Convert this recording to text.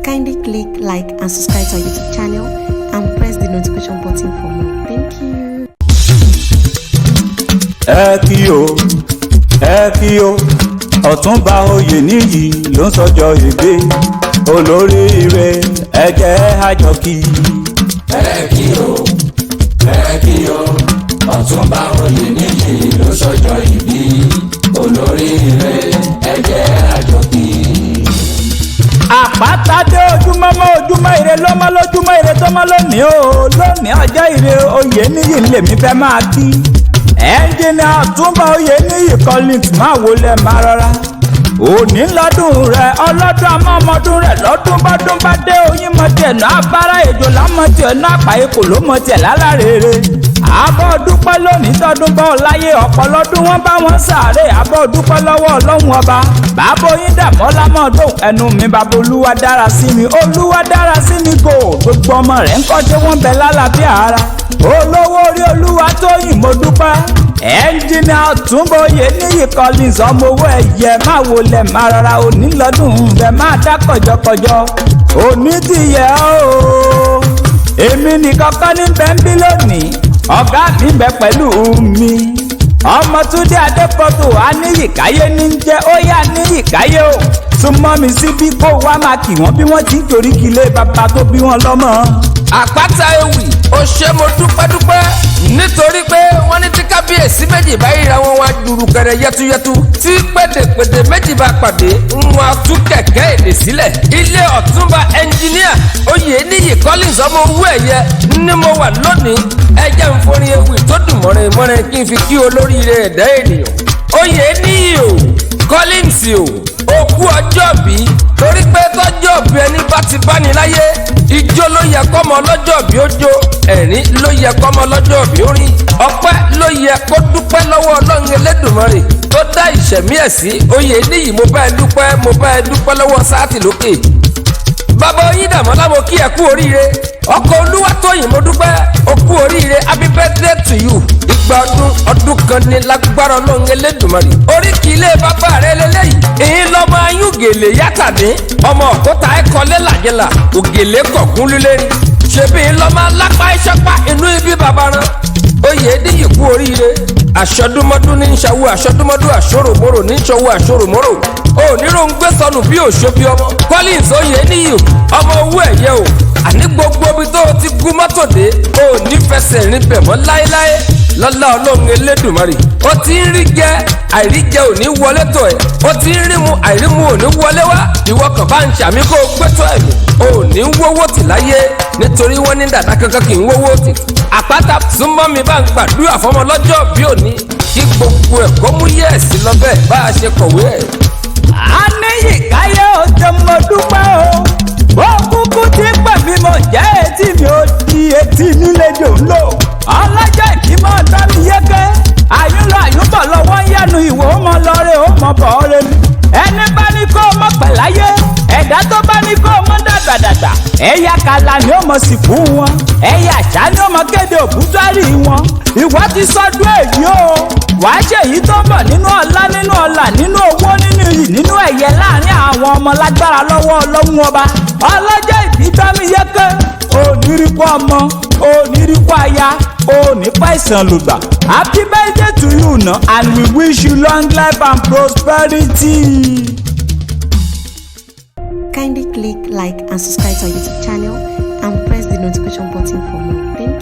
Kindly click like and subscribe to our YouTube channel and press the notification button for more. Thank you. EKIO Ọ̀túnba Oyèníyì ló ń sọjọ́ ìgbé olóríire ẹ jẹ́ àjọkí. EKIO Ọ̀túnba Oyèníyì ló ń sọjọ́ ìbí olóríire ẹ jẹ́ àjọkí. Àpáta dé ojúmọ́ ire lọ́mọ lójúmọ́ ire tọ́mọ lónìí o lónìí ọjọ́ ire Oyèníyì lèmi fẹ́ máa kí. Ẹnjìnì Ọ̀túnba Oyèníyì Collins máa wọlé máa rọra. Òní lọ́dún rẹ̀ ọlọ́dún amọ́mọdún rẹ̀ lọ́dún bọ́dún bá dé oyin mọ tiẹ̀ náà abára èjò lámọ tiẹ̀ náà àpáyé kò ló mọ tiẹ̀ lálárèrè. Àbọ̀ dúpẹ́ lónìí tọdún bọ́ láyé ọ̀pọ̀ lọ́dún wọn bá wọn sáré àbọ̀ dúpẹ́ lọ́wọ́ Ọlọ́run ọba. Bàbá oyin dàbọ̀ lámọ̀dún ẹnu mi bàbá Olúwa dára sí mi Olúwa dára sí mi gò gbogbo ọmọ rẹ̀ ń kọ́jú wọn bẹ lálàáfíà ara. Olówó orí Olúwa Tóyìn mo dúpẹ́. Ẹnjìnì Ọ̀túnba Oyèníyì Collins ọmọ owó ẹ̀yẹ máa wọlé máa rọra òní lọ́dún rẹ̀ máa dá kọjọkọjọ òní ti yẹ ooo. Èmi nìkan kọ́ ní bẹ́ńbí lónìí ọ̀gá mi bẹ pẹ̀lú mi. Ọmọ Túndé Adépọ̀tò ANIYI KAYE ní jẹ́ ó yá ANIYI KAYE o. Súnmọ́ mi síbí kó wá máa kì wọ́n bí wọ́n ti ń torí kílé bàbá tó bí wọn lọ́mọ. Àpáta ewì ó ṣe mo dúpẹ́ nítorí pé wọ́n ní tí kábíyèsí méjì bá yíra wọn wá dùrù kẹrẹ yẹtuyẹtu tí pèdèpèdè méjì bá pàdé wọn á tú kẹ̀kẹ́ èdè sílẹ̀. Ilé Ọ̀túnba ẹnjìníà Oyèníyì Collins ọmọ owó ẹ̀yẹ ni mo wà lónìí. Ẹ jẹ́ n forin ewì tó dùn mọ́rin kí n fi kí olóríire ẹ̀dá ènìyàn. Oyèníyì o Collins o òkú ọjọ́ bí torí pé tọ́jọ́ bí ẹni bá ti bá ní láyé ijó ló yẹ kọ́mọ lọ́jọ́ bí ó jó ẹ̀rín ló yẹ kọ́mọ lọ́jọ́ bí ó rí ọpẹ́ ló yẹ kó dúpẹ́ lọ́wọ́ Ọlọ́run Elédùmarè tó dá ìṣẹ̀mí ẹ̀ sí. Oyèníyì mo bá ẹ dúpẹ́ lọ́wọ́ sáàtì lókè. Bàbá oyin dàmọ́lá mo kí ẹ kú oríire ọkọ Olúwatóyìn mo dúpẹ́ o kú oríire happy birthday to you. Ìgbà ọdún kan ní lágbára Ọlọ́run Elédùmarè. Oríkì ilé bàbá rẹ lélẹ́yìí èyí lọ́mọ ayún gèlè yàtàdé ọmọ òkúta ẹ̀kọ́lé làjẹlà ògèlè kọ̀ọ̀kún lulẹ̀rí ṣebí lọ́mọ alápá ìṣẹ́pá inú ibi bàbá rán. Oyèníyì kú oríire aṣọdúnmọ́dún ní ṣàwó aṣọdúnmọ́dún àṣòròmọ́rò ní ṣọwọ́ àṣòròmọ́rò oníròǹgbé sọnù bí òṣòbí ọmọ. Collins Oyèníyì ọmọ owó ẹ̀yẹ o àní gbogbo ibi tó ti gún mọ́tò dé o ní fẹsẹ̀ rìn bẹ̀ mọ́ láéláé lọ́lá Ọlọ́run Elédùmarè. Ó ti ń rí jẹ àìríjẹ ò ní wọlé tó ẹ̀ ó ti ń rí mu àìrímu ò ní wọlé wá ìwọ kàn bá ń ṣàmì kó o gbẹ́tọ̀ ẹ̀mí ò ní wówó tì láyé nítorí wọ́n ní dàda kankan kì í wówó tì. Àpáta súnmọ́ mi bá ń gbàdúrà fọmọ lọ́jọ́ bí òní kí gbogbo ẹ̀ kó mú yẹ̀sì lọ́bẹ̀ bá a ṣe kọ̀wé ẹ̀. ANIYI KAYE ó jẹ́ mo dúpẹ́ o bó kúkú ti pẹ̀ mí mo jẹ́ etí mi ó di etí nílé jòǹlò ọlọ́jọ́ ìbímọ tán mi yéké àyúnlọ àyúnbọ̀ lọ́wọ́ ń yẹnu ìwò ó mọ lọ́rẹ́ ó mọ bọ̀ ọ́rẹ́ mi. Ẹni bá ní kó o mọ̀ pẹ̀láyé ẹ̀dá tó bá ní kó o mọ̀ dàgbàdàgbà ẹ̀yà kàlà ni ó mọ̀ sí fún wọn ẹ̀yà àṣà ni ó mọ̀ kéde òbútárì wọn. Ìwọ ti sọdún èyí o wàá ṣe èyí tó ń bọ̀ nínú ọlá nínú ọlà nínú owó nínú iyì nínú ẹ̀yẹ láàrin àwọn ọmọ lágbára lọ́wọ́ Ọlọ́run ọba. Ọlọ́jọ́ ìbí tọ́mi yéké onírìkú ọmọ onírìkú aya onípa ìsàn lùgbà. Happy birthday to you na and we wish you long life and prosperity. Kindly click like and subscribe to our YouTube channel and press the notification button for more. Thank you.